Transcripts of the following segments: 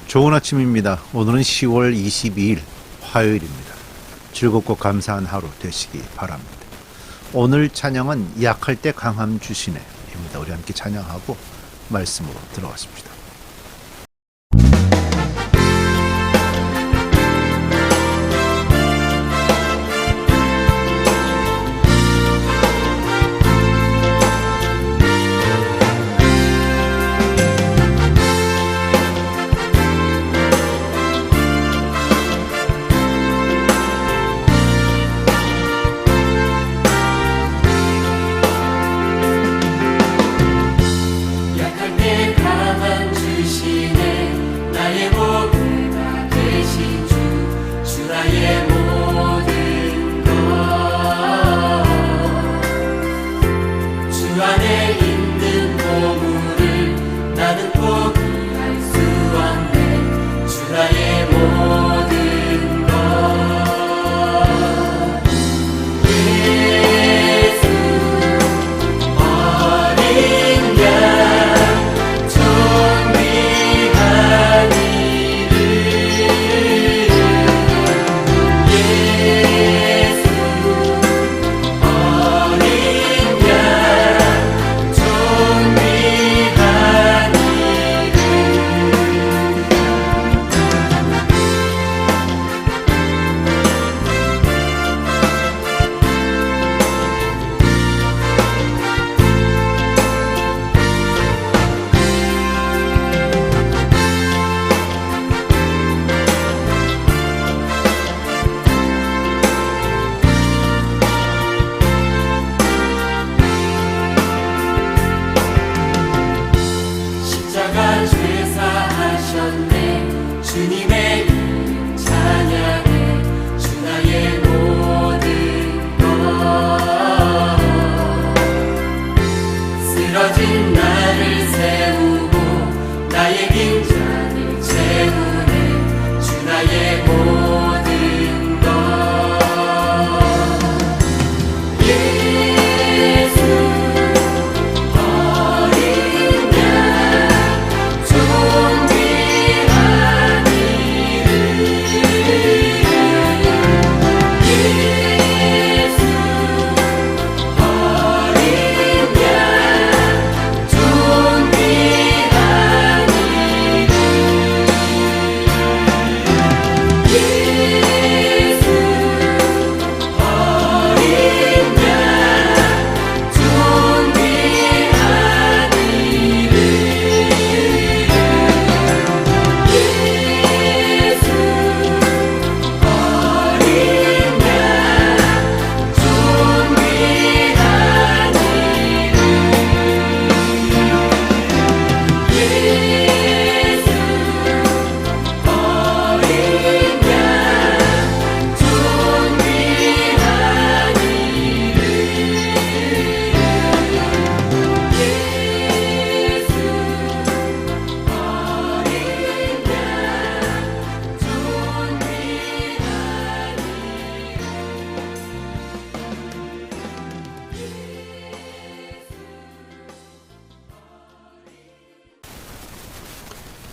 좋은 아침입니다. 오늘은 10월 22일 화요일입니다. 즐겁고 감사한 하루 되시기 바랍니다. 오늘 찬양은 약할 때 강함 주시네입니다. 우리 함께 찬양하고 말씀으로 들어가십니다.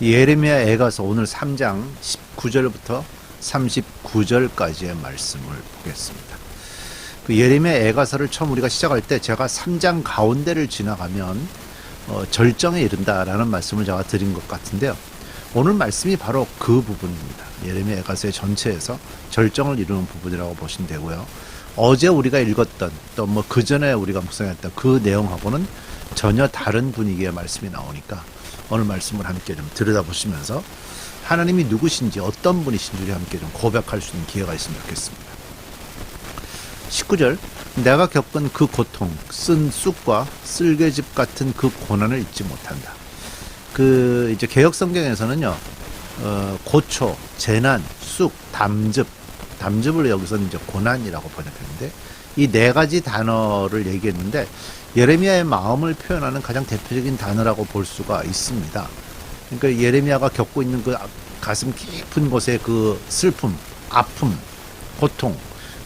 예레미야 애가서 오늘 3장 19절부터 39절까지의 말씀을 보겠습니다. 그 예레미야 애가서를 처음 우리가 시작할 때 제가 3장 가운데를 지나가면 절정에 이른다라는 말씀을 제가 드린 것 같은데요. 오늘 말씀이 바로 그 부분입니다. 예레미야 애가서의 전체에서 절정을 이루는 부분이라고 보시면 되고요. 어제 우리가 읽었던 또 그 전에 우리가 묵상했던 그 내용하고는 전혀 다른 분위기의 말씀이 나오니까 오늘 말씀을 함께 좀 들여다보시면서 하나님이 누구신지 어떤 분이신지 함께 좀 고백할 수 있는 기회가 있으면 좋겠습니다. 19절 내가 겪은 그 고통, 쓴 쑥과 쓸개즙 같은 그 고난을 잊지 못한다. 이제 개역 성경에서는요, 고초, 재난, 쑥, 담즙을 여기서 이제 고난이라고 번역했는데 이 네 가지 단어를 얘기했는데 예레미야의 마음을 표현하는 가장 대표적인 단어라고 볼 수가 있습니다. 그러니까 예레미야가 겪고 있는 그 가슴 깊은 곳의 그 슬픔, 아픔, 고통,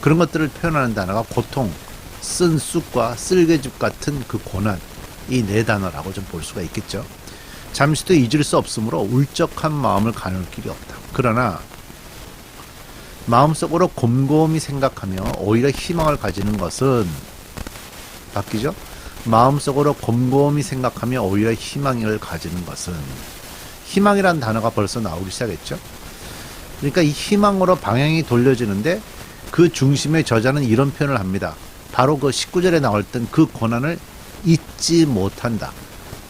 그런 것들을 표현하는 단어가 고통, 쓴 쑥과 쓸개즙 같은 그 고난, 이 네 단어라고 좀 볼 수가 있겠죠. 잠시도 잊을 수 없으므로 울적한 마음을 가눌 길이 없다. 그러나 마음속으로 곰곰이 생각하며 오히려 희망을 가지는 것은 바뀌죠? 마음속으로 곰곰이 생각하며 오히려 희망을 가지는 것은 희망이라는 단어가 벌써 나오기 시작했죠? 그러니까 이 희망으로 방향이 돌려지는데 그 중심의 저자는 이런 표현을 합니다. 바로 그 19절에 나왔던 그 고난을 잊지 못한다.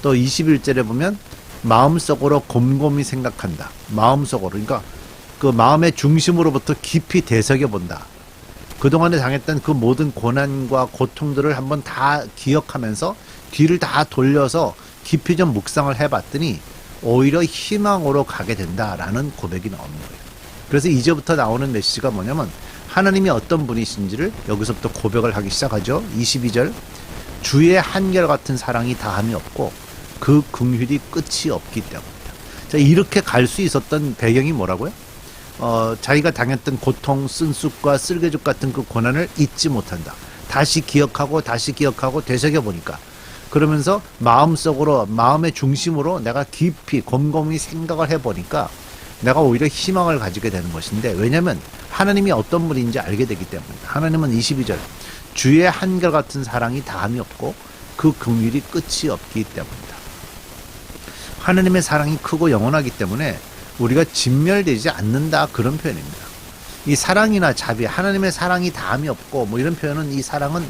또 21절에 보면 마음속으로 곰곰이 생각한다. 마음속으로, 그러니까 그 마음의 중심으로부터 깊이 되새겨 본다. 그동안에 당했던 그 모든 고난과 고통들을 한번 다 기억하면서 뒤를 다 돌려서 깊이 좀 묵상을 해봤더니 오히려 희망으로 가게 된다라는 고백이 나오는 거예요. 그래서 이제부터 나오는 메시지가 뭐냐면 하나님이 어떤 분이신지를 여기서부터 고백을 하기 시작하죠. 22절 주의 한결같은 사랑이 다함이 없고 그 긍휼이 끝이 없기 때문이다. 자, 이렇게 갈 수 있었던 배경이 뭐라고요? 자기가 당했던 고통, 쓴쑥과 쓸개죽 같은 그 고난을 잊지 못한다. 다시 기억하고 되새겨보니까 그러면서 마음속으로 마음의 중심으로 내가 깊이 곰곰이 생각을 해보니까 내가 오히려 희망을 가지게 되는 것인데 왜냐하면 하나님이 어떤 분인지 알게 되기 때문입니다. 하나님은 22절 주의 한결같은 사랑이 다함이 없고 그 긍휼이 끝이 없기 때문이다. 하나님의 사랑이 크고 영원하기 때문에 우리가 진멸되지 않는다 그런 표현입니다. 이 사랑이나 자비, 하나님의 사랑이 다함이 없고 뭐 이런 표현은 이 사랑은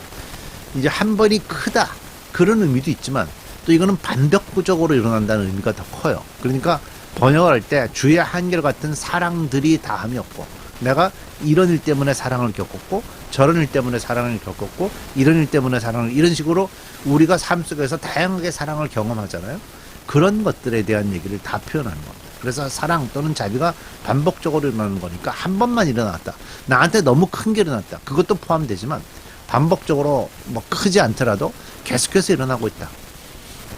이제 한 번이 크다 그런 의미도 있지만 또 이거는 반복적으로 일어난다는 의미가 더 커요. 그러니까 번역을 할 때 주의 한결같은 사랑들이 다함이 없고 내가 이런 일 때문에 사랑을 겪었고 저런 일 때문에 사랑을 겪었고 이런 일 때문에 사랑을 이런 식으로 우리가 삶 속에서 다양하게 사랑을 경험하잖아요. 그런 것들에 대한 얘기를 다 표현하는 겁니다. 그래서 사랑 또는 자비가 반복적으로 일어나는 거니까 한 번만 일어났다. 나한테 너무 큰 게 일어났다. 그것도 포함되지만 반복적으로 뭐 크지 않더라도 계속해서 일어나고 있다.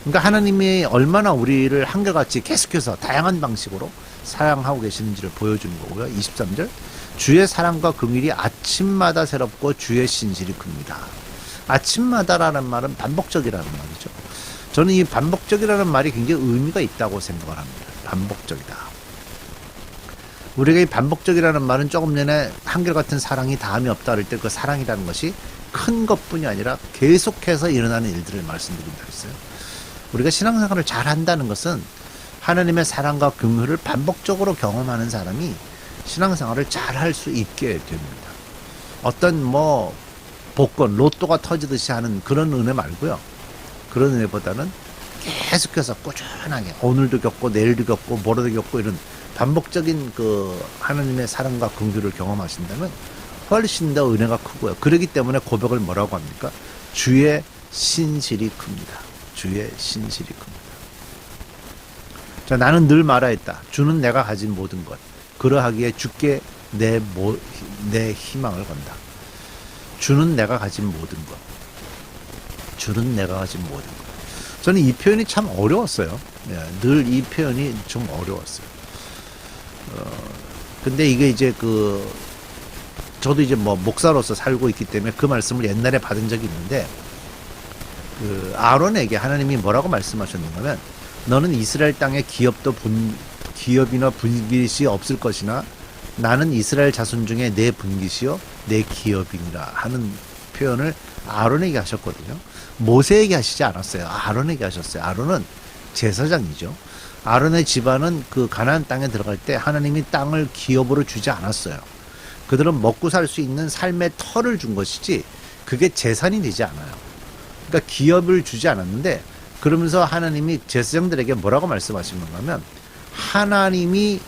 그러니까 하나님이 얼마나 우리를 한결같이 계속해서 다양한 방식으로 사랑하고 계시는지를 보여주는 거고요. 23절 주의 사랑과 긍휼이 아침마다 새롭고 주의 신실이 큽니다. 아침마다라는 말은 반복적이라는 말이죠. 저는 이 반복적이라는 말이 굉장히 의미가 있다고 생각을 합니다. 반복적이다. 우리가 이 반복적이라는 말은 조금 전에 한결같은 사랑이 다함이 없다 할 때 그 사랑이라는 것이 큰 것뿐이 아니라 계속해서 일어나는 일들을 말씀드린다 했어요. 우리가 신앙생활을 잘 한다는 것은 하나님의 사랑과 긍휼을 반복적으로 경험하는 사람이 신앙생활을 잘 할 수 있게 됩니다. 어떤 뭐 복권, 로또가 터지듯이 하는 그런 은혜 말고요. 그런 은혜보다는 계속해서 꾸준하게 오늘도 겪고 내일도 겪고 모레도 겪고 이런 반복적인 그 하나님의 사랑과 긍휼을 경험하신다면 훨씬 더 은혜가 크고요. 그렇기 때문에 고백을 뭐라고 합니까? 주의 신실이 큽니다. 주의 신실이 큽니다. 자, 나는 늘 말하였다. 주는 내가 가진 모든 것. 그러하기에 주께 내 희망을 건다. 주는 내가 가진 모든 것. 주는 내가 가진 모든 것. 저는 이 표현이 참 어려웠어요. 늘 이 표현이 좀 어려웠어요. 근데 이게 이제 저도 이제 뭐 목사로서 살고 있기 때문에 그 말씀을 옛날에 받은 적이 있는데, 아론에게 하나님이 뭐라고 말씀하셨는가 하면, 너는 이스라엘 땅에 기업이나 분깃이 없을 것이나 나는 이스라엘 자손 중에 내 분깃이요 내 기업이니라 하는 표현을 아론에게 하셨거든요. 모세에게 하시지 않았어요. 아론에게 하셨어요. 아론은 제사장이죠. 아론의 집안은 그 가나안 땅에 들어갈 때 하나님이 땅을 기업으로 주지 않았어요. 그들은 먹고 살 수 있는 삶의 터를 준 것이지 그게 재산이 되지 않아요. 그러니까 기업을 주지 않았는데, 그러면서 하나님이 제사장들에게 뭐라고 말씀하신 건가 하면, 하나님이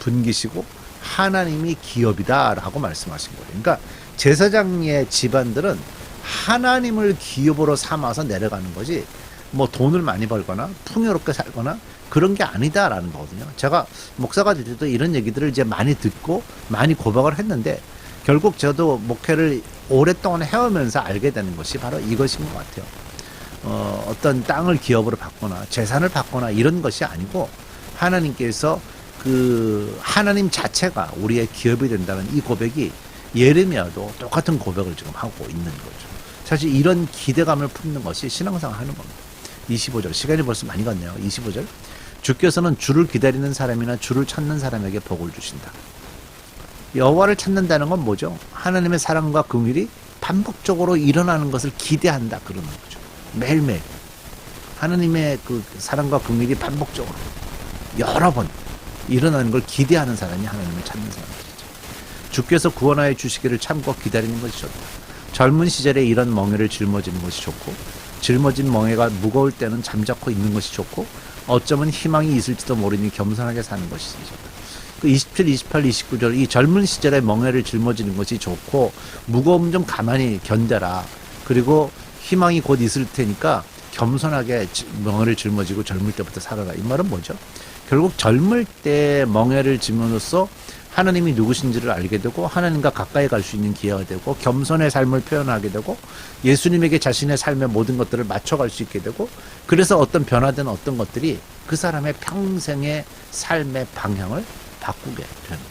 분깃이고 하나님이 기업이다 라고 말씀하신 거예요. 그러니까 제사장의 집안들은 하나님을 기업으로 삼아서 내려가는 거지 뭐 돈을 많이 벌거나 풍요롭게 살거나 그런 게 아니다라는 거거든요. 제가 목사가 될 때도 이런 얘기들을 이제 많이 듣고 많이 고백을 했는데, 결국 저도 목회를 오랫동안 해오면서 알게 되는 것이 바로 이것인 것 같아요. 어떤 땅을 기업으로 받거나 재산을 받거나 이런 것이 아니고, 하나님께서 하나님 자체가 우리의 기업이 된다는 이 고백이 예레미야도 똑같은 고백을 지금 하고 있는 거죠. 사실 이런 기대감을 품는 것이 신앙생활 하는 겁니다. 25절. 시간이 벌써 많이 갔네요. 25절. 주께서는 주를 기다리는 사람이나 주를 찾는 사람에게 복을 주신다. 여호와를 찾는다는 건 뭐죠? 하나님의 사랑과 긍휼이 반복적으로 일어나는 것을 기대한다. 그러는 거죠. 매일매일. 하나님의 그 사랑과 긍휼이 반복적으로 여러 번 일어나는 걸 기대하는 사람이 하나님을 찾는 사람들이죠. 주께서 구원하여 주시기를 참고 기다리는 것이 좋다. 젊은 시절에 이런 멍에를 짊어지는 것이 좋고, 짊어진 멍에가 무거울 때는 잠자코 있는 것이 좋고, 어쩌면 희망이 있을지도 모르니 겸손하게 사는 것이 좋다. 그 27, 28, 29절 이 젊은 시절에 멍에를 짊어지는 것이 좋고, 무거움 좀 가만히 견뎌라. 그리고 희망이 곧 있을 테니까 겸손하게 멍에를 짊어지고 젊을 때부터 살아라. 이 말은 뭐죠? 결국 젊을 때 멍에를 짊어져서 하나님이 누구신지를 알게 되고 하나님과 가까이 갈 수 있는 기회가 되고 겸손의 삶을 표현하게 되고 예수님에게 자신의 삶의 모든 것들을 맞춰갈 수 있게 되고 그래서 어떤 변화된 어떤 것들이 그 사람의 평생의 삶의 방향을 바꾸게 되는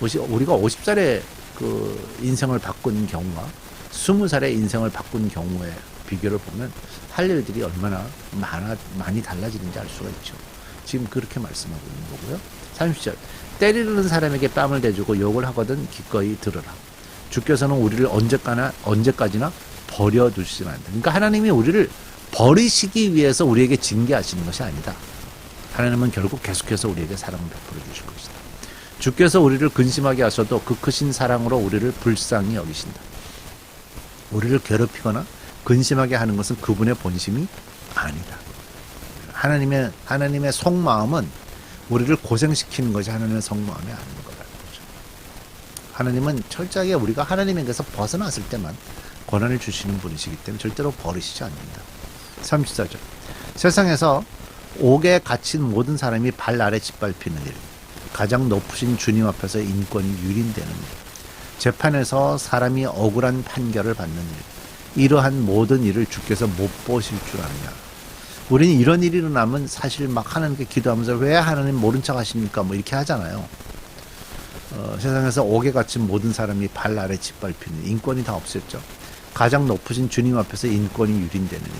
거예요. 우리가 50살에 그 인생을 바꾼 경우와 20살에 인생을 바꾼 경우의 비교를 보면 할 일들이 얼마나 많이 달라지는지 알 수가 있죠. 지금 그렇게 말씀하고 있는 거고요. 30절. 때리는 사람에게 뺨을 대주고 욕을 하거든 기꺼이 들으라. 주께서는 우리를 언제까지나 버려두시지 않는다. 그러니까 하나님이 우리를 버리시기 위해서 우리에게 징계하시는 것이 아니다. 하나님은 결국 계속해서 우리에게 사랑을 베풀어 주실 것이다. 주께서 우리를 근심하게 하셔도 그 크신 사랑으로 우리를 불쌍히 여기신다. 우리를 괴롭히거나 근심하게 하는 것은 그분의 본심이 아니다. 하나님의 속마음은 우리를 고생시키는 것이 하나님의 속마음이 아닌 거라는 거죠. 하나님은 철저하게 우리가 하나님에게서 벗어났을 때만 권한을 주시는 분이시기 때문에 절대로 버리시지 않는다. 34절. 세상에서 옥에 갇힌 모든 사람이 발 아래 짓밟히는 일, 가장 높으신 주님 앞에서 인권이 유린되는 일, 재판에서 사람이 억울한 판결을 받는 일, 이러한 모든 일을 주께서 못 보실 줄 아느냐. 우리는 이런 일이 일어나면 사실 막 하나님께 기도하면서 왜 하나님 모른 척 하십니까? 뭐 이렇게 하잖아요. 세상에서 옥에 갇힌 모든 사람이 발 아래 짓밟히는 인권이 다 없었죠. 가장 높으신 주님 앞에서 인권이 유린되는 일,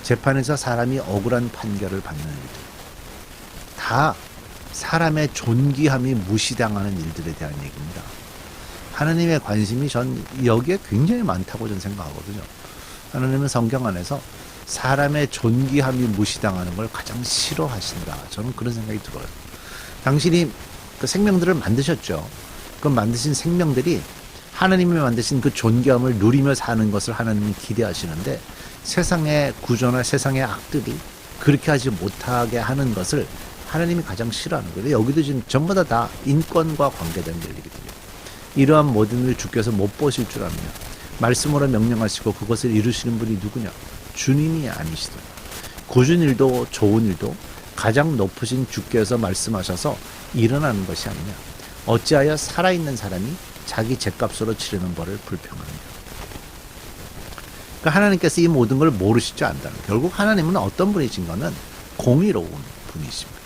재판에서 사람이 억울한 판결을 받는 일들, 다 사람의 존귀함이 무시당하는 일들에 대한 얘기입니다. 하나님의 관심이 전 여기에 굉장히 많다고 저는 생각하거든요. 하나님은 성경 안에서 사람의 존귀함이 무시당하는 걸 가장 싫어하신다. 저는 그런 생각이 들어요. 당신이 그 생명들을 만드셨죠. 그 만드신 생명들이 하나님이 만드신 그 존귀함을 누리며 사는 것을 하나님은 기대하시는데 세상의 구조나 세상의 악들이 그렇게 하지 못하게 하는 것을 하나님이 가장 싫어하는 거예요. 여기도 지금 전부 다 인권과 관계된 일이거든요. 이러한 모든 일 주께서 못 보실 줄 아느냐. 말씀으로 명령하시고 그것을 이루시는 분이 누구냐. 주님이 아니시더라. 굳은 일도 좋은 일도 가장 높으신 주께서 말씀하셔서 일어나는 것이 아니냐. 어찌하여 살아있는 사람이 자기 죗값으로 치르는 벌을 불평하느냐. 그러니까 하나님께서 이 모든 걸 모르시지 않다는 거예요. 결국 하나님은 어떤 분이신가는 공의로운 분이십니다.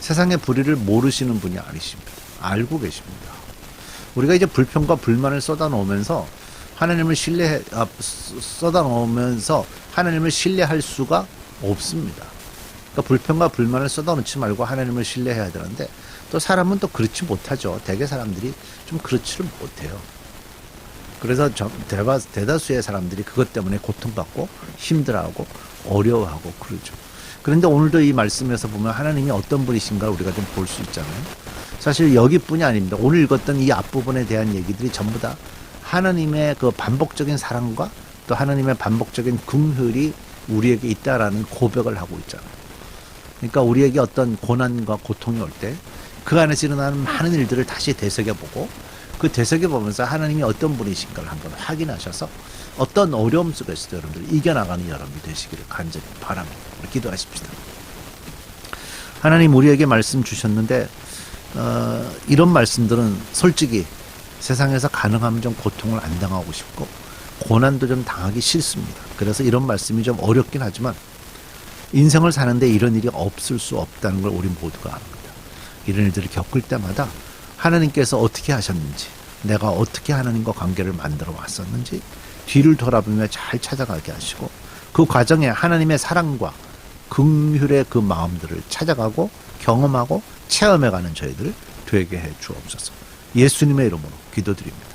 세상의 불의를 모르시는 분이 아니십니다. 알고 계십니다. 우리가 이제 불평과 불만을 쏟아놓으면서 하나님을 쏟아놓으면서 하나님을 신뢰할 수가 없습니다. 그러니까 불평과 불만을 쏟아놓지 말고 하나님을 신뢰해야 되는데 또 사람은 또 그렇지 못하죠. 대개 사람들이 좀 그렇지를 못해요. 그래서 대다수의 사람들이 그것 때문에 고통받고 힘들어하고 어려워하고 그러죠. 그런데 오늘도 이 말씀에서 보면 하나님이 어떤 분이신가 우리가 좀 볼 수 있잖아요. 사실 여기뿐이 아닙니다. 오늘 읽었던 이 앞부분에 대한 얘기들이 전부 다 하나님의 그 반복적인 사랑과 또 하나님의 반복적인 긍휼이 우리에게 있다라는 고백을 하고 있잖아요. 그러니까 우리에게 어떤 고난과 고통이 올 때 그 안에서 일어나는 많은 일들을 다시 되새겨보고 그 되새겨보면서 하나님이 어떤 분이신가를 한번 확인하셔서 어떤 어려움 속에서도 여러분들 이겨나가는 여러분이 되시기를 간절히 바랍니다. 우리 기도하십시다. 하나님 우리에게 말씀 주셨는데 이런 말씀들은 솔직히 세상에서 가능하면 좀 고통을 안 당하고 싶고 고난도 좀 당하기 싫습니다. 그래서 이런 말씀이 좀 어렵긴 하지만 인생을 사는데 이런 일이 없을 수 없다는 걸 우리 모두가 압니다. 이런 일들을 겪을 때마다 하나님께서 어떻게 하셨는지 내가 어떻게 하나님과 관계를 만들어 왔었는지 뒤를 돌아보며 잘 찾아가게 하시고 그 과정에 하나님의 사랑과 긍휼의 그 마음들을 찾아가고 경험하고 체험해가는 저희들 되게 해 주옵소서. 예수님의 이름으로 기도드립니다.